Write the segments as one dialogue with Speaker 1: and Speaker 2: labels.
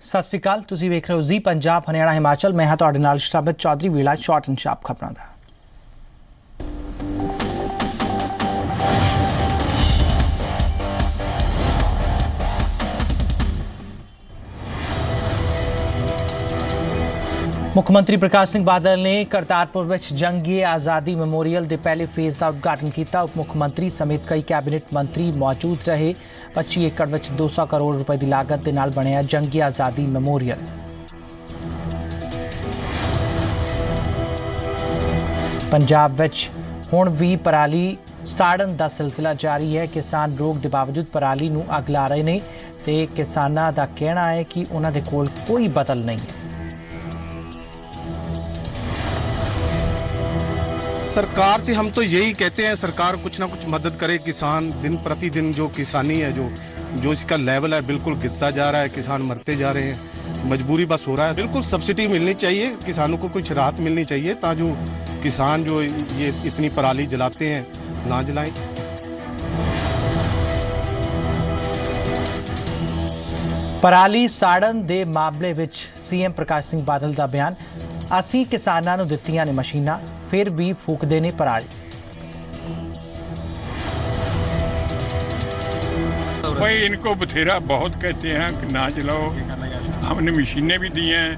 Speaker 1: ਸਤਿ ਸ਼੍ਰੀ ਅਕਾਲ, ਤੁਸੀਂ ਵੇਖ ਰਹੇ ਹੋ ਜੀ ਪੰਜਾਬ ਹਰਿਆਣਾ ਹਿਮਾਚਲ। ਮੈਂ ਹਾਂ ਤੁਹਾਡੇ ਨਾਲ ਸ਼ਰਾਬਤ ਚੌਧਰੀ। ਵੇਲਾ ਸ਼ਾਰਟ ਐਂਡ ਸ਼ਾਰਪ ਖਬਰਾਂ ਦਾ। ਮੁੱਖ ਮੰਤਰੀ ਪ੍ਰਕਾਸ਼ ਸਿੰਘ ਬਾਦਲ ਨੇ ਕਰਤਾਰਪੁਰ ਵਿੱਚ ਜੰਗੀ ਆਜ਼ਾਦੀ ਮੈਮੋਰੀਅਲ ਦੇ ਪਹਿਲੇ ਫੇਜ਼ ਦਾ ਉਦਘਾਟਨ ਕੀਤਾ। ਉਪ ਮੁੱਖ ਮੰਤਰੀ ਸਮੇਤ ਕਈ ਕੈਬਨਿਟ ਮੰਤਰੀ ਮੌਜੂਦ ਰਹੇ। 25 ਏਕੜ ਵਿੱਚ 200 ਕਰੋੜ ਰੁਪਏ ਦੀ ਲਾਗਤ ਦੇ ਨਾਲ ਬਣਿਆ ਜੰਗੀ ਆਜ਼ਾਦੀ ਮੈਮੋਰੀਅਲ। ਪੰਜਾਬ ਵਿੱਚ ਹੁਣ ਵੀ ਪਰਾਲੀ ਸਾੜਨ ਦਾ ਸਿਲਸਿਲਾ ਜਾਰੀ ਹੈ। ਕਿਸਾਨ ਰੋਕ ਦੇ ਬਾਵਜੂਦ ਪਰਾਲੀ ਨੂੰ ਅੱਗ ਲਾ ਰਹੇ ਨੇ ਤੇ ਕਿਸਾਨਾਂ ਦਾ ਕਹਿਣਾ ਹੈ ਕਿ ਉਹਨਾਂ ਦੇ ਕੋਲ ਕੋਈ ਬਦਲ ਨਹੀਂ ਹੈ।
Speaker 2: सरकार से हम तो यही कहते हैं, सरकार कुछ ना कुछ मदद करे। किसान दिन प्रतिदिन जो किसानी है, जो इसका लेवल है बिल्कुल गिरता जा रहा है। किसान मरते जा रहे हैं, मजबूरी बस हो रहा है। बिल्कुल सब्सिडी मिलनी चाहिए, किसानों को कुछ राहत मिलनी चाहिए ताकि जो किसान जो ये इतनी पराली जलाते हैं ना जलाएं।
Speaker 1: ਪਰਾਲੀ ਸਾੜਨ ਦੇ ਮਾਮਲੇ ਵਿੱਚ ਸੀਐਮ ਪ੍ਰਕਾਸ਼ ਸਿੰਘ ਬਾਦਲ ਦਾ ਬਿਆਨ। ਅਸੀਂ ਕਿਸਾਨਾਂ ਨੂੰ ਦਿੱਤੀਆਂ ਨੇ ਮਸ਼ੀਨਾਂ, ਫਿਰ ਵੀ ਫੂਕਦੇ ਨੇ ਪਰਾਲੀ।
Speaker 3: भाई इनको बथेरा बहुत कहते हैं कि ना जलाओ। हमने मशीनें भी दी हैं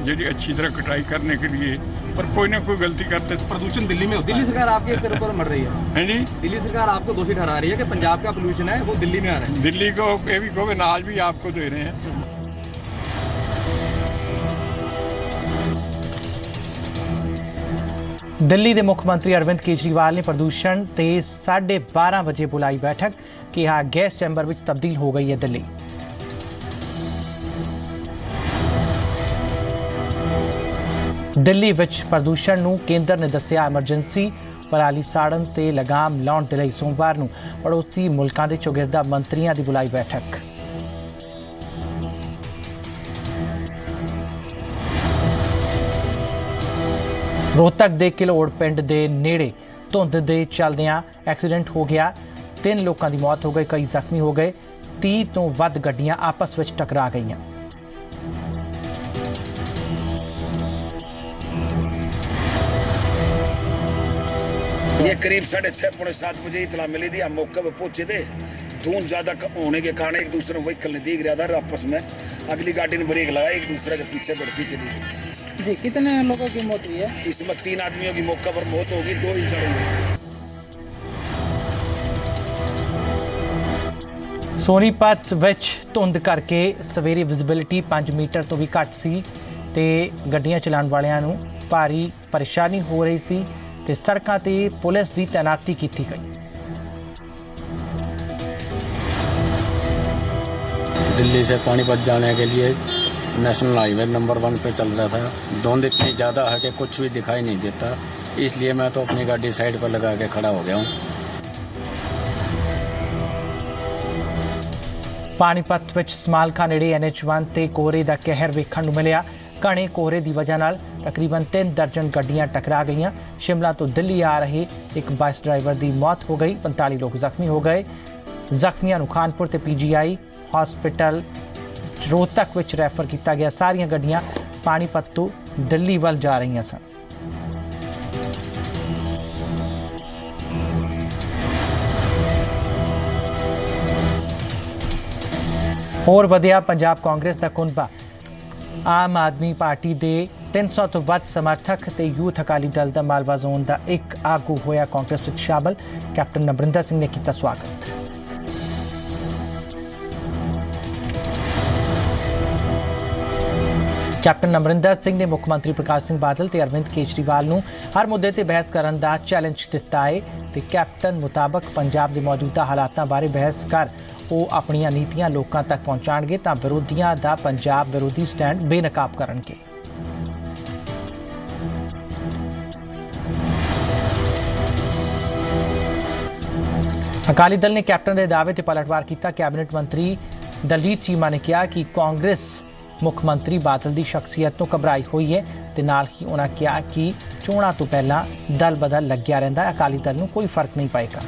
Speaker 3: जी अच्छी तरह कटाई करने के लिए, पर कोई ना कोई गलती करते।
Speaker 4: प्रदूषण दिल्ली में होता है। दिल्ली सरकार आपके सिर पर मर रही है।
Speaker 3: हैं जी,
Speaker 4: दिल्ली सरकार आपको दोषी ठहरा रही है कि पंजाब का पोल्यूशन है वो दिल्ली में आ रहा है।
Speaker 3: दिल्ली को ये भी कहो अनाज भी आपको दे रहे हैं।
Speaker 1: ਦਿੱਲੀ ਦੇ ਮੁੱਖ ਮੰਤਰੀ ਅਰਵਿੰਦ ਕੇਜਰੀਵਾਲ ਨੇ ਪ੍ਰਦੂਸ਼ਣ ਤੇ 12:30 ਵਜੇ ਬੁਲਾਈ ਬੈਠਕ। ਕਿਹਾ ਗੈਸ ਚੈਂਬਰ ਵਿੱਚ ਤਬਦੀਲ ਹੋ ਗਈ ਹੈ ਦਿੱਲੀ। ਦਿੱਲੀ ਵਿੱਚ ਪ੍ਰਦੂਸ਼ਣ ਨੂੰ ਕੇਂਦਰ ਨੇ ਦੱਸਿਆ ਐਮਰਜੈਂਸੀ। ਪਰਾਲੀ ਸਾੜਨ ਤੇ ਲਗਾਮ ਲਾਉਣ ਦੇ ਲਈ ਸੋਮਵਾਰ ਨੂੰ ਪੜੋਸੀ ਮੁਲਕਾਂ ਦੇ ਚੌਗਿਰਦਾ ਮੰਤਰੀਆਂ ਦੀ ਬੁਲਾਈ ਬੈਠਕ। ਰੋਹਤਕ ਦੇ ਕਿਲੋੜ ਪਿੰਡ ਦੇ ਨੇੜੇ ਧੁੰਦ ਦੇ ਚੱਲਦਿਆਂ ਐਕਸੀਡੈਂਟ ਹੋ ਗਿਆ। 3 ਲੋਕਾਂ ਦੀ ਮੌਤ ਹੋ ਗਈ, ਕਈ ਜ਼ਖਮੀ ਹੋ ਗਏ। 30 ਤੋਂ ਵੱਧ ਗੱਡੀਆਂ ਆਪਸ ਵਿੱਚ ਟਕਰਾ ਗਈਆਂ।
Speaker 5: ये करीब 6:30 पौने 7 बजे इतला मिली थी। हम मौके पर पहुंचे थे। धुंध ज्यादा होने के कारण एक दूसरे में व्हीकल नहीं दिख रहा था। आपस में अगली गाड़ी ने ब्रेक लगाया, एक दूसरे के पीछे बढ़ती चली गई।
Speaker 6: जी, कितने लोगों की मौत हुई है?
Speaker 5: इसमें 3 आदमियों की मौके पर मौत होगी, 2 इंजर्ड हुए।
Speaker 1: ਸੋਨੀਪਤ ਵਿੱਚ ਧੁੰਦ ਕਰਕੇ ਸਵੇਰੇ ਵਿਜ਼ਿਬਿਲਿਟੀ 5 ਮੀਟਰ ਤੋਂ ਵੀ ਘੱਟ ਸੀ ਤੇ ਗੱਡੀਆਂ ਚਲਾਉਣ ਵਾਲਿਆਂ ਨੂੰ ਭਾਰੀ ਪਰੇਸ਼ਾਨੀ ਹੋ ਰਹੀ ਸੀ ਤੇ ਸੜਕਾਂ ਤੇ ਪੁਲਿਸ ਦੀ ਤੈਨਾਤੀ ਕੀਤੀ ਗਈ।
Speaker 7: दिल्ली से पानीपत जाने के लिए नेशनल हाईवे नंबर 1 पे चल रहा था। धुंध इतनी ज़्यादा है कि कुछ भी दिखाई नहीं देता, इसलिए मैं तो अपनी गाड़ी साइड पर लगा के खड़ा हो गया हूँ।
Speaker 1: ਪਾਣੀਪਤ ਵਿੱਚ ਸਮਾਲਖਾ ਨੇੜੇ NH1 ਤੇ ਕੋਹਰੇ ਦਾ ਕਹਿਰ ਵੇਖਣ ਨੂੰ ਮਿਲਿਆ। ਘਣੇ ਕੋਹਰੇ ਦੀ ਵਜ੍ਹਾ ਨਾਲ ਤਕਰੀਬਨ 3 ਦਰਜਨ ਗੱਡੀਆਂ ਟਕਰਾ ਗਈਆਂ। ਸ਼ਿਮਲਾ ਤੋਂ ਦਿੱਲੀ ਆ ਰਹੇ ਇੱਕ ਬੱਸ ਡਰਾਈਵਰ ਦੀ ਮੌਤ ਹੋ ਗਈ। 45 ਲੋਕ ਜ਼ਖਮੀ ਹੋ ਗਏ। ਜ਼ਖਮੀਆਂ ਨੂੰ ਖਾਨਪੁਰ ਤੇ PGI ਹਸਪੀਟਲ ਰੋਹਤਕ ਵਿੱਚ ਰੈਫਰ ਕੀਤਾ ਗਿਆ। ਸਾਰੀਆਂ ਗੱਡੀਆਂ ਪਾਣੀਪਤ ਤੋਂ ਦਿੱਲੀ ਵੱਲ ਜਾ ਰਹੀਆਂ ਸਨ। ਹੋਰ ਵਧਿਆ ਪੰਜਾਬ ਕਾਂਗਰਸ ਦਾ ਕੁਨਬਾ। ਆਮ ਆਦਮੀ ਪਾਰਟੀ ਦੇ 300 ਤੋਂ ਵੱਧ ਸਮਰਥਕ ਤੇ ਯੂਥ ਅਕਾਲੀ ਦਲ ਦਾ ਮਾਲਵਾ ਜ਼ੋਨ ਦਾ ਇੱਕ ਆਗੂ ਹੋਇਆ ਕਾਂਗਰਸ ਵਿੱਚ ਸ਼ਾਮਲ। ਕੈਪਟਨ ਅਮਰਿੰਦਰ ਸਿੰਘ ਨੇ ਕੀਤਾ ਸਵਾਗਤ। ਕੈਪਟਨ ਅਮਰਿੰਦਰ ਸਿੰਘ ਨੇ ਮੁੱਖ ਮੰਤਰੀ ਪ੍ਰਕਾਸ਼ ਸਿੰਘ ਬਾਦਲ ਤੇ ਅਰਵਿੰਦ ਕੇਜਰੀਵਾਲ ਨੂੰ ਹਰ ਮੁੱਦੇ ਤੇ ਬਹਿਸ ਕਰਨ ਦਾ ਚੈਲੰਜ ਦਿੱਤਾ ਹੈ ਤੇ ਕੈਪਟਨ ਮੁਤਾਬਕ ਪੰਜਾਬ ਦੇ ਮੌਜੂਦਾ ਹਾਲਾਤਾਂ ਬਾਰੇ ਬਹਿਸ ਕਰ ਉਹ ਆਪਣੀਆਂ ਨੀਤੀਆਂ ਲੋਕਾਂ ਤੱਕ ਪਹੁੰਚਾਉਣਗੇ ਤਾਂ ਵਿਰੋਧੀਆਂ ਦਾ ਪੰਜਾਬ ਵਿਰੋਧੀ ਸਟੈਂਡ ਬੇਨਕਾਬ ਕਰਨਗੇ। ਅਕਾਲੀ ਦਲ ਨੇ ਕੈਪਟਨ ਦੇ ਦਾਅਵੇ ਤੇ ਪਲਟਵਾਰ ਕੀਤਾ। ਕੈਬਨਿਟ ਮੰਤਰੀ ਦਲਜੀਤ ਚੀਮਾ ਨੇ ਕਿਹਾ ਕਿ ਕਾਂਗਰਸ ਮੁੱਖ ਮੰਤਰੀ ਬਾਦਲ ਦੀ ਸ਼ਖਸੀਅਤ ਤੋਂ ਘਬਰਾਈ ਹੋਈ ਹੈ ਤੇ ਨਾਲ ਹੀ ਉਹਨਾਂ ਕਿਹਾ ਕਿ ਚੋਣਾਂ ਤੋਂ ਪਹਿਲਾਂ ਦਲ ਬਦਲ ਲੱਗਿਆ ਰਹਿੰਦਾ। ਅਕਾਲੀ ਦਲ ਨੂੰ ਕੋਈ ਫਰਕ ਨਹੀਂ ਪਏਗਾ।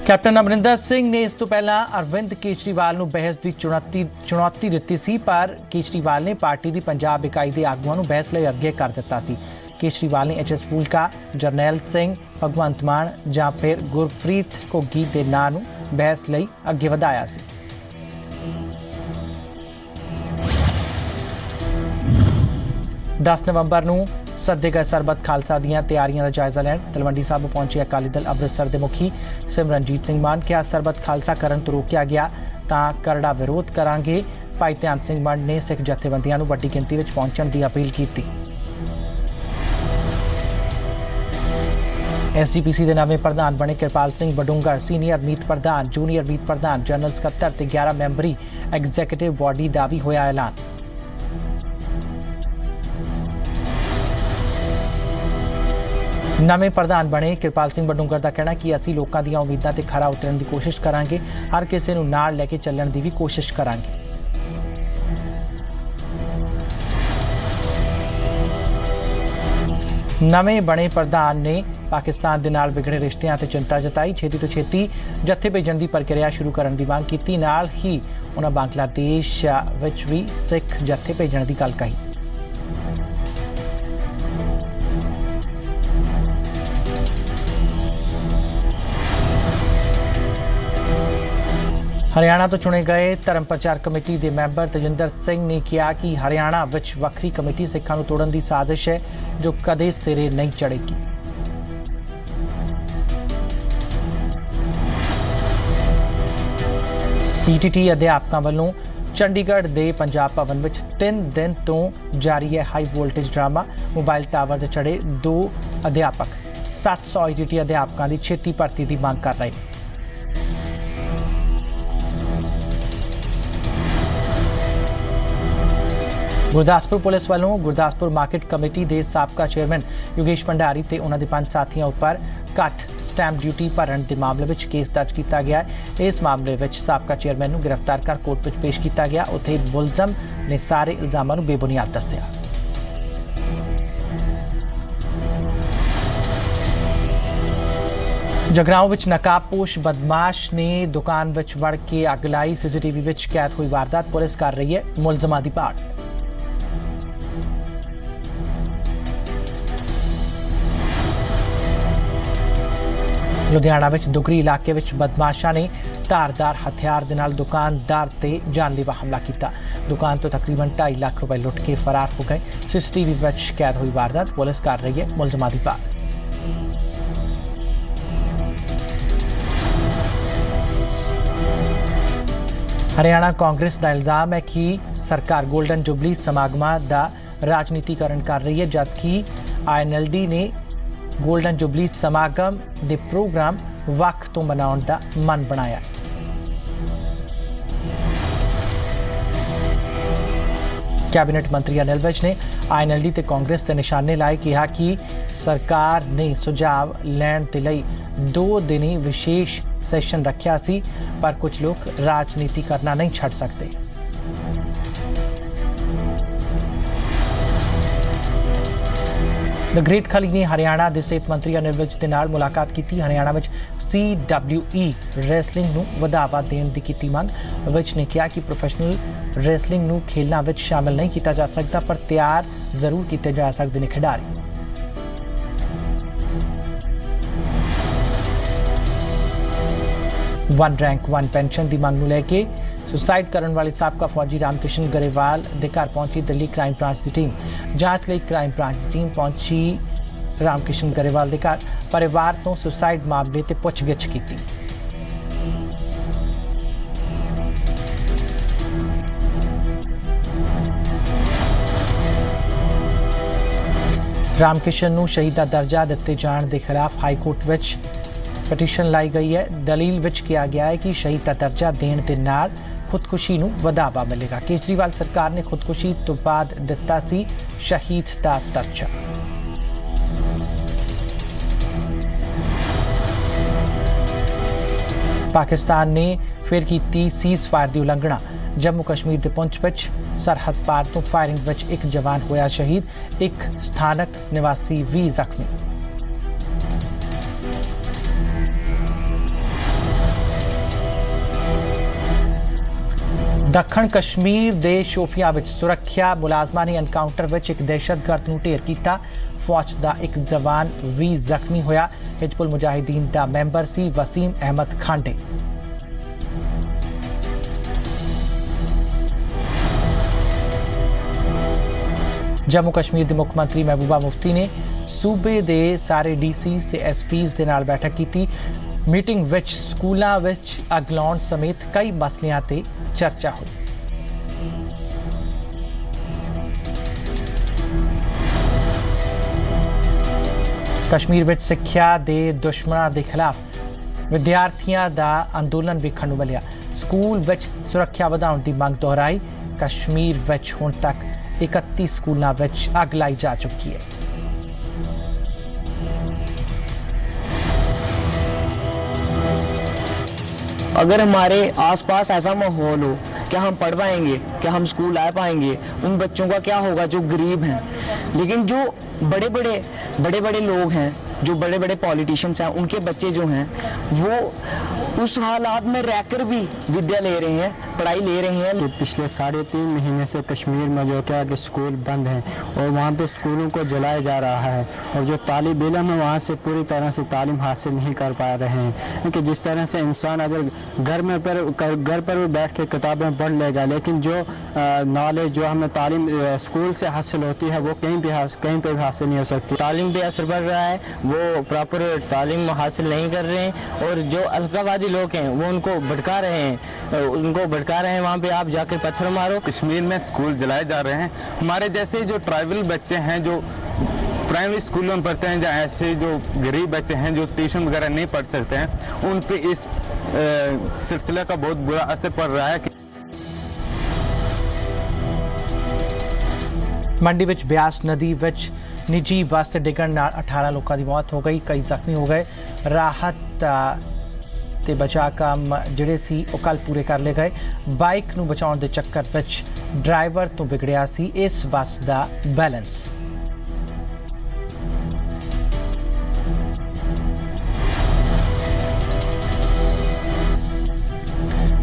Speaker 1: ਕੈਪਟਨ ਅਮਰਿੰਦਰ ਸਿੰਘ ਨੇ ਇਸ ਤੋਂ ਪਹਿਲਾਂ ਅਰਵਿੰਦ ਕੇਜਰੀਵਾਲ ਨੂੰ ਬਹਿਸ ਦੀ ਚੁਣੌਤੀ ਦਿੱਤੀ ਸੀ, ਪਰ ਕੇਜਰੀਵਾਲ ਨੇ ਪਾਰਟੀ ਦੀ ਪੰਜਾਬ ਇਕਾਈ ਦੇ ਆਗੂਆਂ ਨੂੰ ਬਹਿਸ ਲਈ ਅੱਗੇ ਕਰ ਦਿੱਤਾ ਸੀ। ਕੇਜਰੀਵਾਲ ਨੇ ਐਚ.ਐਸ. ਫੂਲਕਾ, ਜਰਨੈਲ ਸਿੰਘ, ਭਗਵੰਤ ਮਾਨ ਜਾਂ ਫਿਰ ਗੁਰਪ੍ਰੀਤ ਘੁੱਗੀ ਦੇ ਨਾਂ ਨੂੰ ਬਹਿਸ ਲਈ ਅੱਗੇ ਵਧਾਇਆ ਸੀ। दस नवंबर ਨੂੰ ਸੱਦੇ ਗਏ ਸਰਬੱਤ ਖਾਲਸਾ ਦੀਆਂ ਤਿਆਰੀਆਂ ਦਾ ਜਾਇਜ਼ਾ ਲੈਣ ਤਲਵੰਡੀ ਸਾਬੋ ਪਹੁੰਚੇ ਅਕਾਲੀ ਦਲ ਅੰਮ੍ਰਿਤਸਰ ਦੇ ਮੁਖੀ ਸਿਮਰਨਜੀਤ ਸਿੰਘ ਮਾਨ ਕਿਹਾ ਸਰਬੱਤ ਖਾਲਸਾ ਕਰਨ ਤੋਂ ਰੋਕਿਆ ਗਿਆ ਤਾਂ ਕਰੜਾ ਵਿਰੋਧ ਕਰਾਂਗੇ। ਭਾਈ ਧਿਆਨ ਸਿੰਘ ਮਾਨ ਨੇ ਸਿੱਖ ਜਥੇਬੰਦੀਆਂ ਨੂੰ ਵੱਡੀ ਗਿਣਤੀ ਵਿੱਚ ਪਹੁੰਚਣ ਦੀ ਅਪੀਲ ਕੀਤੀ। SGPC ਦੇ ਨਵੇਂ ਪ੍ਰਧਾਨ ਬਣੇ ਕਿਰਪਾਲ ਸਿੰਘ ਬਡੂੰਗਰ ਸੀਨੀਅਰ ਮੀਤ ਪ੍ਰਧਾਨ, ਜੂਨੀਅਰ ਮੀਤ ਪ੍ਰਧਾਨ, ਜਨਰਲ ਸਕੱਤਰ ਤੇ 11 ਮੈਂਬਰੀ ਐਗਜ਼ੀਕਿਊਟਿਵ ਬਾਡੀ ਦਾ ਵੀ ਹੋਇਆ ਐਲਾਨ। ਨਵੇਂ ਪ੍ਰਧਾਨ ਬਣੇ ਕਿਰਪਾਲ ਸਿੰਘ ਬਡੂੰਗਰ ਦਾ ਕਹਿਣਾ ਕਿ ਅਸੀਂ ਲੋਕਾਂ ਦੀਆਂ ਉਮੀਦਾਂ ਤੇ ਖਰਾ ਉਤਰਨ ਦੀ ਕੋਸ਼ਿਸ਼ ਕਰਾਂਗੇ, ਹਰ ਕਿਸੇ ਨੂੰ ਨਾਲ ਲੈ ਕੇ ਚੱਲਣ ਦੀ ਵੀ ਕੋਸ਼ਿਸ਼ ਕਰਾਂਗੇ। ਨਵੇਂ ਬਣੇ ਪ੍ਰਧਾਨ ਨੇ ਪਾਕਿਸਤਾਨ ਦੇ ਨਾਲ ਵਿਗੜੇ ਰਿਸ਼ਤਿਆਂ ਤੇ ਚਿੰਤਾ ਜਤਾਈ, ਛੇਤੀ ਤੋਂ ਛੇਤੀ ਜੱਥੇ ਭੇਜਣ ਦੀ ਪ੍ਰਕਿਰਿਆ ਸ਼ੁਰੂ ਕਰਨ ਦੀ ਮੰਗ ਕੀਤੀ। ਨਾਲ ਹੀ ਉਹਨਾਂ ਬੰਗਲਾਦੇਸ਼ ਵਿੱਚ ਵੀ ਸਿੱਖ ਜੱਥੇ ਭੇਜਣ ਦੀ ਗੱਲ ਕਹੀ। ਹਰਿਆਣਾ ਤੋਂ ਚੁਣੇ ਗਏ ਧਰਮ ਪ੍ਰਚਾਰ ਕਮੇਟੀ ਦੇ ਮੈਂਬਰ ਤੇਜਿੰਦਰ ਸਿੰਘ ਨੇ ਕਿਹਾ ਕਿ ਹਰਿਆਣਾ ਵਿੱਚ ਵੱਖਰੀ ਕਮੇਟੀ ਸਿੱਖਾਂ ਨੂੰ ਤੋੜਨ ਦੀ ਸਾਜ਼ਿਸ਼ ਹੈ ਜੋ ਕਦੇ ਸਿਰੇ ਨਹੀਂ ਚੜ੍ਹੇਗੀ। PTT ਅਧਿਆਪਕਾਂ ਵੱਲੋਂ ਚੰਡੀਗੜ੍ਹ ਦੇ ਪੰਜਾਬ ਭਵਨ ਵਿੱਚ 3 ਦਿਨ ਤੋਂ ਜਾਰੀ ਹੈ high voltage drama. Mobile tower ਤੇ ਚੜ੍ਹੇ 2 ਅਧਿਆਪਕ 700 ITT ਅਧਿਆਪਕਾਂ ਦੀ ਛੇਤੀ ਭਰਤੀ ਦੀ ਮੰਗ ਕਰ ਰਹੇ। ਗੁਰਦਾਸਪੁਰ ਪੁਲਿਸ ਵੱਲੋਂ ਗੁਰਦਾਸਪੁਰ ਮਾਰਕੀਟ ਕਮੇਟੀ ਦੇ ਸਾਬਕਾ ਚੇਅਰਮੈਨ ਯੋਗੇਸ਼ ਭੰਡਾਰੀ ਤੇ ਉਹਨਾਂ ਦੇ 5 ਸਾਥੀਆਂ ਉੱਪਰ ਘੱਟ ਸਟੈਂਪ ਡਿਊਟੀ ਭਰਨ ਦੇ ਮਾਮਲੇ ਵਿੱਚ ਕੇਸ ਦਰਜ ਕੀਤਾ ਗਿਆ ਹੈ। ਇਸ ਮਾਮਲੇ ਵਿੱਚ ਸਾਬਕਾ ਚੇਅਰਮੈਨ ਨੂੰ ਗ੍ਰਿਫਤਾਰ ਕਰ ਕੋਰਟ ਵਿੱਚ ਪੇਸ਼ ਕੀਤਾ ਗਿਆ। ਉੱਥੇ ਮੁਲਜ਼ਮ ਨੇ ਸਾਰੇ ਇਲਜ਼ਾਮਾਂ ਨੂੰ ਬੇਬੁਨਿਆਦ ਦੱਸਿਆ। ਜਗਰਾਓਂ ਵਿੱਚ ਨਕਾਬਪੋਸ਼ ਬਦਮਾਸ਼ ਨੇ ਦੁਕਾਨ ਵਿੱਚ ਵੜ ਕੇ ਅੱਗ ਲਾਈ। CCTV ਵਿੱਚ ਕੈਦ ਹੋਈ ਵਾਰਦਾਤ ਪੁਲਿਸ ਕਰ ਰਹੀ ਹੈ ਮੁਲਜ਼ਮਾਂ ਦੀ ਭਾਲ। ਲੁਧਿਆਣਾ ਵਿੱਚ ਦੁਗਰੀ ਇਲਾਕੇ ਵਿੱਚ ਬਦਮਾਸ਼ਾਂ ਨੇ ਧਾਰਦਾਰ ਹਥਿਆਰ ਦੇ ਨਾਲ ਦੁਕਾਨਦਾਰ ਤੇ ਜਾਨਲੇਵਾ ਹਮਲਾ ਕੀਤਾ। ਦੁਕਾਨ ਤੋਂ ਤਕਰੀਬਨ 2.5 ਲੱਖ ਰੁਪਏ ਲੁੱਟ ਕੇ ਫਰਾਰ ਹੋ ਗਏ। CCTV ਵਿੱਚ ਕੈਦ ਹੋਈ ਵਾਰਦਾਤ ਪੁਲਿਸ ਕਰ ਰਹੀ ਹੈ ਮੁਲਜ਼ਮਾਂ ਦੀ ਭਾਲ। ਹਰਿਆਣਾ ਕਾਂਗਰਸ ਦਾ ਇਲਜ਼ਾਮ ਹੈ ਕਿ ਸਰਕਾਰ ਗੋਲਡਨ ਜੁਬਲੀ ਸਮਾਗਮਾਂ ਦਾ ਰਾਜਨੀਤੀਕਰਨ ਕਰ ਰਹੀ ਹੈ, ਜਦਕਿ INLD ਨੇ ਗੋਲਡਨ ਜੁਬਲੀ ਸਮਾਗਮ ਦੇ ਪ੍ਰੋਗਰਾਮ ਵੱਖ ਤੋਂ ਮਨਾਉਣ ਦਾ ਮਨ ਬਣਾਇਆ। ਕੈਬਨਿਟ ਮੰਤਰੀ ਅਨਿਲ ਵਿਜ ਨੇ INLD ਤੇ ਕਾਂਗਰਸ ਤੇ ਨਿਸ਼ਾਨੇ ਲਾਏ, ਕਿਹਾ ਕਿ ਸਰਕਾਰ ਨੇ ਸੁਝਾਅ ਲੈਣ ਦੇ ਲਈ 2 ਦਿਨੀ ਵਿਸ਼ੇਸ਼ ਸੈਸ਼ਨ ਰੱਖਿਆ ਸੀ, ਪਰ ਕੁਝ ਲੋਕ ਰਾਜਨੀਤੀ ਕਰਨਾ ਨਹੀਂ ਛੱਡ ਸਕਦੇ। ਦ ਗ੍ਰੇਟ ਖਲੀ ਨੇ ਹਰਿਆਣਾ ਦੇ ਸਿਹਤ ਮੰਤਰੀ ਅਨਿਲ ਵਿਜ ਦੇ ਨਾਲ ਮੁਲਾਕਾਤ ਕੀਤੀ। ਹਰਿਆਣਾ ਵਿੱਚ CWE ਰੈਸਲਿੰਗ ਨੂੰ ਵਧਾਵਾ ਦੇਣ ਦੀ ਕੀਤੀ ਮੰਗ। ਵਿਜ ਨੇ ਕਿਹਾ ਕਿ ਪ੍ਰੋਫੈਸ਼ਨਲ ਰੈਸਲਿੰਗ ਨੂੰ ਖੇਲਾਂ ਵਿੱਚ ਸ਼ਾਮਲ ਨਹੀਂ ਕੀਤਾ ਜਾ ਸਕਦਾ, ਪਰ ਤਿਆਰ ਜ਼ਰੂਰ ਕੀਤੇ ਜਾ ਸਕਦੇ ਨੇ ਖਿਡਾਰੀ। ਵਨ ਰੈਂਕ ਵਨ ਪੈਨਸ਼ਨ ਦੀ ਮੰਗ ਨੂੰ ਲੈ ਕੇ ਸੁਸਾਈਡ ਕਰਨ ਵਾਲੇ ਸਾਬਕਾ ਫੌਜੀ ਰਾਮਕਿਸ਼ਨ ਗਰੇਵਾਲ ਦੇ ਘਰ ਪਹੁੰਚੀ ਦਿੱਲੀ ਕ੍ਰਾਈਮ ਬ੍ਰਾਂਚ ਦੀ ਟੀਮ। ਜਾਂਚ ਲਈ ਕ੍ਰਾਈਮ ਬ੍ਰਾਂਚ ਦੀ ਟੀਮ ਪਹੁੰਚੀ ਰਾਮਕਿਸ਼ਨ ਗਰੇਵਾਲ ਦੇ ਘਰ। ਪਰਿਵਾਰ ਤੋਂ ਸੁਸਾਈਡ ਮਾਮਲੇ ਤੇ ਪੁੱਛਗਿੱਛ ਕੀਤੀ। ਰਾਮਕਿਸ਼ਨ ਨੂੰ ਸ਼ਹੀਦ ਦਾ ਦਰਜਾ ਦਿੱਤੇ ਜਾਣ ਦੇ ਖਿਲਾਫ ਹਾਈ ਕੋਰਟ ਵਿੱਚ ਪਟੀਸ਼ਨ ਲਾਈ ਗਈ ਹੈ। ਦਲੀਲ ਵਿੱਚ ਕਿਹਾ ਗਿਆ ਹੈ ਕਿ ਸ਼ਹੀਦ ਦਾ ਦਰਜਾ ਦੇਣ ਦੇ ਨਾਲ ਖੁਦਕੁਸ਼ੀ ਨੂੰ ਵਧਾਵਾ ਮਿਲੇਗਾ। ਕੇਜਰੀਵਾਲ ਸਰਕਾਰ ਨੇ ਖੁਦਕੁਸ਼ੀ ਤੋਂ ਬਾਅਦ ਦਿੱਤਾ ਸੀ ਸ਼ਹੀਦ ਦਾ ਦਰਜਾ। ਪਾਕਿਸਤਾਨ ਨੇ ਫਿਰ ਕੀਤੀ ਸੀਜ਼ਫਾਇਰ ਦੀ ਉਲੰਘਣਾ। ਜੰਮੂ ਕਸ਼ਮੀਰ ਦੇ ਪੁੰਛ ਵਿੱਚ ਸਰਹੱਦ ਪਾਰ ਤੋਂ ਫਾਇਰਿੰਗ ਵਿੱਚ ਇੱਕ ਜਵਾਨ ਹੋਇਆ ਸ਼ਹੀਦ, ਇੱਕ ਸਥਾਨਕ ਨਿਵਾਸੀ ਵੀ ਜ਼ਖਮੀ। ਦੱਖਣ ਕਸ਼ਮੀਰ ਦੇ ਸ਼ੋਪੀਆਂ ਵਿੱਚ ਸੁਰੱਖਿਆ ਮੁਲਾਜ਼ਮਾਂ ਨੇ ਐਨਕਾਊਂਟਰ ਵਿੱਚ ਇੱਕ ਦਹਿਸ਼ਤਗਰਦ ਨੂੰ ਢੇਰ ਕੀਤਾ। ਫੌਜ ਦਾ ਇੱਕ ਜਵਾਨ ਵੀ ਜ਼ਖਮੀ ਹੋਇਆ। ਹਿਜ਼ਬੁਲ ਮੁਜਾਹਿਦੀਨ ਦਾ ਮੈਂਬਰ ਸੀ ਵਸੀਮ ਅਹਿਮਦ ਖਾਂਡੇ। ਜੰਮੂ ਕਸ਼ਮੀਰ ਦੇ ਮੁੱਖ ਮੰਤਰੀ ਮਹਿਬੂਬਾ ਮੁਫਤੀ ਨੇ ਸੂਬੇ ਦੇ ਸਾਰੇ ਡੀਸੀਜ਼ ਤੇ ਐਸਪੀਜ਼ ਦੇ ਨਾਲ ਬੈਠਕ ਕੀਤੀ। ਮੀਟਿੰਗ ਵਿੱਚ ਸਕੂਲਾਂ ਵਿੱਚ ਅੱਗ ਲਾਉਣ ਸਮੇਤ ਕਈ ਮਸਲਿਆਂ ਤੇ ਚਰਚਾ ਹੋਈ। ਕਸ਼ਮੀਰ ਵਿੱਚ ਸਿੱਖਿਆ ਦੇ ਦੁਸ਼ਮਣਾਂ ਦੇ ਖਿਲਾਫ ਵਿਦਿਆਰਥੀਆਂ ਦਾ ਅੰਦੋਲਨ ਵੇਖਣ ਨੂੰ ਮਿਲਿਆ। ਸਕੂਲ ਵਿੱਚ ਸੁਰੱਖਿਆ ਵਧਾਉਣ ਦੀ ਮੰਗ ਦੁਹਰਾਈ। ਕਸ਼ਮੀਰ ਵਿੱਚ ਹੁਣ ਤੱਕ 31 ਸਕੂਲਾਂ ਵਿੱਚ ਅੱਗ ਲਾਈ ਜਾ ਚੁੱਕੀ ਹੈ।
Speaker 8: अगर हमारे आसपास ऐसा माहौल हो, क्या हम पढ़ पाएंगे, क्या हम स्कूल आ पाएंगे? उन बच्चों का क्या होगा जो गरीब हैं। लेकिन जो बड़े बड़े लोग हैं, जो बड़े बड़े पॉलिटिशियंस हैं, उनके बच्चे जो हैं वो उस हालात में रहकर भी विद्या ले रहे हैं, पढ़ाई ले रहे हैं।
Speaker 9: पिछले 3.5 महीने से कश्मीर में जो क्या कि स्कूल बंद हैं और वहाँ पे स्कूलों को जलाया जा रहा है और जो तालिब इल्म है वहाँ से पूरी तरह से तालीम हासिल नहीं कर पा रहे हैं। क्योंकि जिस तरह से इंसान अगर घर पर भी बैठ के किताबें पढ़ लेगा, लेकिन जो नॉलेज जो हमें तालीम स्कूल से हासिल होती है वो कहीं पे भी हासिल नहीं हो सकती।
Speaker 8: तालीम पे असर पड़ रहा है, वो प्रॉपर तालीम हासिल नहीं कर रहे हैं और जो अलगावादी लोग हैं वो उनको भटका रहे हैं। वहाँ पे आप जाकर पत्थर मारो।
Speaker 10: कश्मीर में स्कूल जलाए जा रहे हैं। हमारे जैसे जो ट्राइबल बच्चे हैं जो प्राइमरी स्कूलों में पढ़ते हैं, या ऐसे जो गरीब बच्चे हैं जो ट्यूशन वगैरह नहीं पढ़ सकते हैं, उन पे इस सिलसिले का बहुत बुरा असर पड़ रहा है।
Speaker 1: ਮੰਡੀ ਵਿੱਚ ਬਿਆਸ ਨਦੀ ਵਿੱਚ ਨਿੱਜੀ ਬੱਸ ਤੇ ਡਿੱਗਣ ਨਾਲ 18 ਲੋਕਾਂ ਦੀ ਮੌਤ ਹੋ ਗਈ, ਕਈ ਜ਼ਖਮੀ ਹੋ ਗਏ। ਰਾਹਤ ਤੇ ਬਚਾਅ ਕੰਮ ਜਿਹੜੇ ਸੀ ਉਹ ਕੱਲ੍ਹ ਪੂਰੇ ਕਰ ਲਏ ਗਏ। ਬਾਈਕ ਨੂੰ ਬਚਾਉਣ ਦੇ ਚੱਕਰ ਵਿੱਚ ਡਰਾਈਵਰ ਤੋਂ ਵਿਗੜਿਆ ਸੀ ਇਸ ਬੱਸ ਦਾ ਬੈਲੈਂਸ।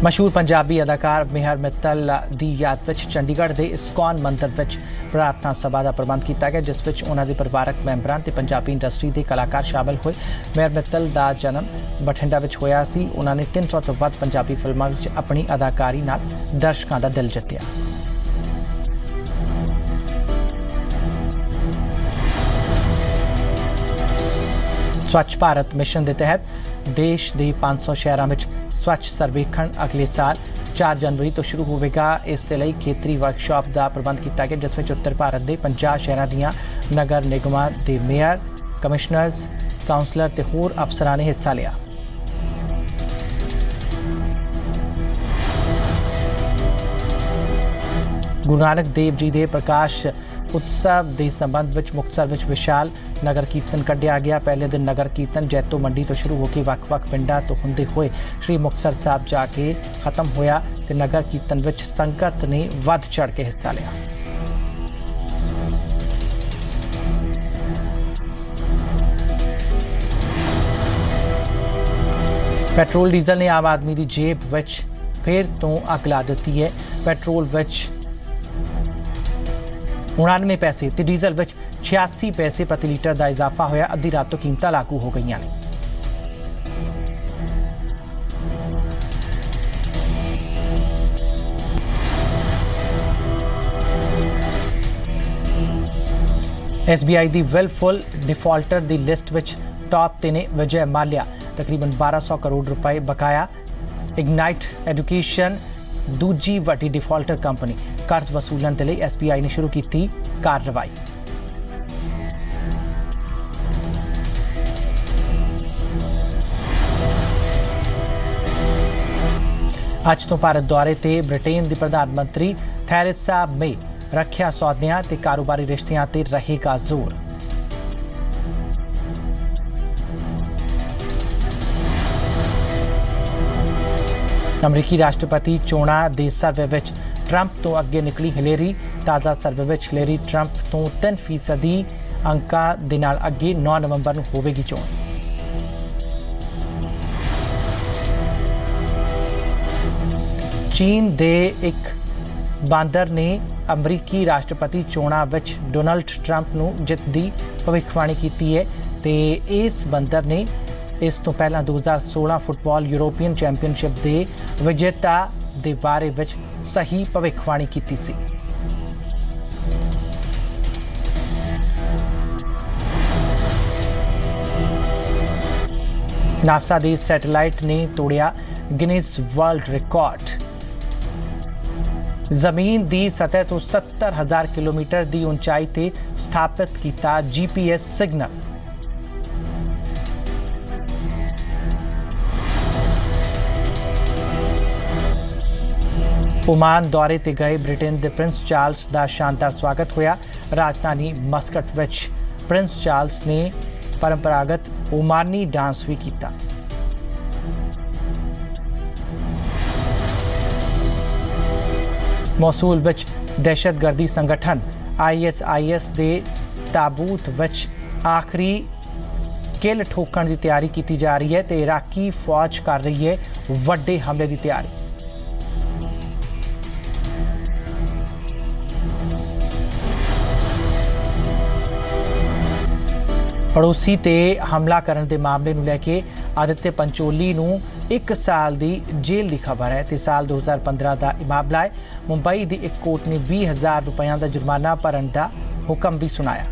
Speaker 1: ਮਸ਼ਹੂਰ ਪੰਜਾਬੀ ਅਦਾਕਾਰ ਮੇਹਰ ਮਿੱਤਲ ਦੀ ਯਾਦ ਵਿੱਚ ਚੰਡੀਗੜ੍ਹ ਦੇ ਇਸਕॉन ਮੰਦਰ ਵਿੱਚ ਪ੍ਰਾਰਥਨਾ ਸਭਾ ਦਾ ਪ੍ਰਬੰਧ ਕੀਤਾ ਗਿਆ, ਜਿਸ ਵਿੱਚ ਉਹਨਾਂ ਦੇ ਪਰਿਵਾਰਕ ਮੈਂਬਰਾਂ ਤੇ ਪੰਜਾਬੀ ਇੰਡਸਟਰੀ ਦੇ ਕਲਾਕਾਰ ਸ਼ਾਮਲ ਹੋਏ। ਮੇਹਰ ਮਿੱਤਲ ਦਾ ਜਨਮ ਬਠਿੰਡਾ ਵਿੱਚ ਹੋਇਆ ਸੀ। ਉਹਨਾਂ ਨੇ 300 ਤੋਂ ਵੱਧ ਪੰਜਾਬੀ ਫਿਲਮਾਂ ਵਿੱਚ ਆਪਣੀ ਅਦਾਕਾਰੀ ਨਾਲ ਦਰਸ਼ਕਾਂ ਦਾ ਦਿਲ ਜਿੱਤਿਆ। ਸਵੱਛ ਭਾਰਤ ਮਿਸ਼ਨ ਦੇ ਤਹਿਤ ਦੇਸ਼ ਦੇ 500 ਸ਼ਹਿਰਾਂ ਵਿੱਚ ਸਵੱਛ ਸਰਵੇਖਣ ਅਗਲੇ ਸਾਲ 4 ਜਨਵਰੀ ਤੋਂ ਸ਼ੁਰੂ ਹੋਵੇਗਾ। ਇਸ ਦੇ ਲਈ ਖੇਤਰੀ ਵਰਕਸ਼ਾਪ ਦਾ ਪ੍ਰਬੰਧ ਕੀਤਾ ਗਿਆ, ਜਿਸ ਵਿੱਚ ਉੱਤਰ ਭਾਰਤ ਦੇ 50 ਸ਼ਹਿਰਾਂ ਦੀਆਂ ਨਗਰ ਨਿਗਮਾਂ ਦੇ ਮੇਅਰ, ਕਮਿਸ਼ਨਰਜ਼, ਕਾਉਂਸਲਰ ਤੇ ਹੋਰ ਅਫਸਰਾਂ ਨੇ ਹਿੱਸਾ ਲਿਆ। ਗੁਰੂ ਨਾਨਕ ਦੇਵ ਜੀ ਦੇ ਪ੍ਰਕਾਸ਼ ਉਤਸਵ ਦੇ ਸੰਬੰਧ ਵਿੱਚ ਮੁਕਤਸਰ ਵਿੱਚ ਵਿਸ਼ਾਲ ਨਗਰ ਕੀਰਤਨ ਕੱਢਿਆ ਗਿਆ। ਪਹਿਲੇ ਦਿਨ ਨਗਰ ਕੀਰਤਨ ਜੈਤੋ ਮੰਡੀ ਤੋਂ ਸ਼ੁਰੂ ਹੋ ਕੇ ਵੱਖ-ਵੱਖ ਪਿੰਡਾਂ ਤੋਂ ਹੁੰਦੇ ਹੋਏ ਸ਼੍ਰੀ ਮੁਕਤਸਰ ਸਾਹਿਬ ਜਾ ਕੇ ਖਤਮ ਹੋਇਆ ਤੇ ਨਗਰ ਕੀਰਤਨ ਵਿੱਚ ਸੰਗਤ ਨੇ ਵੱਧ ਚੜ੍ਹ ਕੇ ਹਿੱਸਾ ਲਿਆ। ਪੈਟਰੋਲ ਡੀਜ਼ਲ ਨੇ ਆਮ ਆਦਮੀ ਦੀ ਜੇਬ ਵਿੱਚ ਫਿਰ ਤੋਂ ਅੱਗ ਲਾ ਦਿੱਤੀ ਹੈ। ਪੈਟਰੋਲ ਵਿੱਚ 99 ਪੈਸੇ ਤੇ ਡੀਜ਼ਲ ਵਿੱਚ 86 ਪੈਸੇ ਪ੍ਰਤੀ ਲੀਟਰ ਦਾ ਇਜ਼ਾਫਾ ਹੋਇਆ। ਅੱਧੀ ਰਾਤ ਤੋਂ ਕੀਮਤਾਂ ਲਾਗੂ ਹੋ ਗਈਆਂ ਨੇ। SBI ਦੀ ਵਿਲਫੁਲ ਡਿਫਾਲਟਰ ਦੀ ਲਿਸਟ ਵਿੱਚ ਟਾਪ ਤੇ ਨੇ ਵਿਜੇ ਮਾਲਿਆ, ਤਕਰੀਬਨ 1200 ਕਰੋੜ ਰੁਪਏ ਬਕਾਇਆ। ਇਗਨਾਈਟ ਐਜੂਕੇਸ਼ਨ ਦੂਜੀ ਵੱਡੀ ਡਿਫਾਲਟਰ ਕੰਪਨੀ, ਕਰਜ਼ ਵਸੂਲਣ ਦੇ ਲਈ SBI ਨੇ ਸ਼ੁਰੂ ਕੀਤੀ ਕਾਰਵਾਈ। ਅੱਜ ਤੋਂ ਭਾਰਤ ਦੌਰੇ ਤੇ ਬ੍ਰਿਟੇਨ ਦੀ ਪ੍ਰਧਾਨ ਮੰਤਰੀ ਥੈਰੇਸਾ ਮੇ, ਰੱਖਿਆ ਸੌਦਿਆਂ ਤੇ ਕਾਰੋਬਾਰੀ ਰਿਸ਼ਤਿਆਂ ਤੇ ਰਹੇਗਾ ਜ਼ੋਰ। ਅਮਰੀਕੀ ਰਾਸ਼ਟਰਪਤੀ ਚੋਣਾਂ ਦੇ ਸਰਵੇ ਵਿੱਚ ਟਰੰਪ ਤੋਂ ਅੱਗੇ ਨਿਕਲੀ ਹਿਲੇਰੀ। ਤਾਜ਼ਾ ਸਰਵੇ ਵਿੱਚ ਹਿਲੇਰੀ ਟਰੰਪ ਤੋਂ 3% ਅੰਕਾਂ ਦੇ ਨਾਲ ਅੱਗੇ। 9 ਨਵੰਬਰ ਨੂੰ ਹੋਵੇਗੀ ਚੋਣ। ਚੀਨ ਦੇ ਇੱਕ ਬਾਂਦਰ ਨੇ ਅਮਰੀਕੀ ਰਾਸ਼ਟਰਪਤੀ ਚੋਣਾਂ ਵਿੱਚ ਡੋਨਾਲਡ ਟਰੰਪ ਨੂੰ ਜਿੱਤ ਦੀ ਭਵਿੱਖਬਾਣੀ ਕੀਤੀ ਹੈ ਤੇ ਇਸ ਬਾਂਦਰ ਨੇ ਇਸ ਤੋਂ ਪਹਿਲਾਂ 2016 ਫੁੱਟਬਾਲ ਯੂਰੋਪੀਅਨ ਚੈਂਪੀਅਨਸ਼ਿਪ ਦੇ ਵਿਜੇਤਾ ਦੇ ਬਾਰੇ ਵਿੱਚ ਸਹੀ ਭਵਿੱਖਬਾਣੀ ਕੀਤੀ ਸੀ। ਨਾਸਾ ਦੀ ਸੈਟੇਲਾਈਟ ਨੇ ਤੋੜਿਆ ਗਿਨੀਜ਼ ਵਰਲਡ ਰਿਕਾਰਡ। ਜ਼ਮੀਨ ਦੀ ਸਤਹ ਤੋਂ 70,000 ਕਿਲੋਮੀਟਰ ਦੀ ਉਚਾਈ ਤੇ ਸਥਾਪਿਤ ਕੀਤਾ GPS ਸਿਗਨਲ। ओमान दौरे ते गए ब्रिटेन के प्रिंस चार्ल्स का शानदार स्वागत होया। राजधानी मस्कट विच प्रिंस चार्ल्स ने परंपरागत ओमानी डांस भी किया। मौसूल विच दहशतगर्दी संगठन ISIS के ताबूत विच आखिरी किल ठोकण की तैयारी की जा रही है तो इराकी फौज कर रही है वड्डे हमले की तैयारी। पड़ोसी ते हमला करने के मामले ਨੂੰ ਲੈ ਕੇ आदित्य पंचोली ਨੂੰ 1 साल की जेल की खबर है तो साल 2015 का मामला है। मुंबई की एक कोर्ट ने 20,000 रुपयों का जुर्माना भरने का हुक्म भी सुनाया।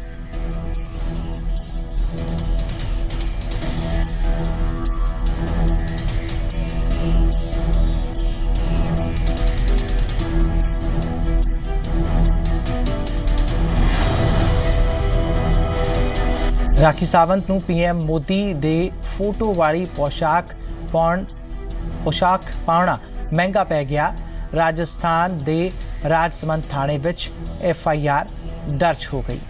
Speaker 1: राखी सावंत ਨੂੰ PM मोदी ਦੇ फोटो वाली पोशाक पाउणा महंगा पै गया। राजस्थान के राजसमंद थाने विच FIR दर्ज हो गई।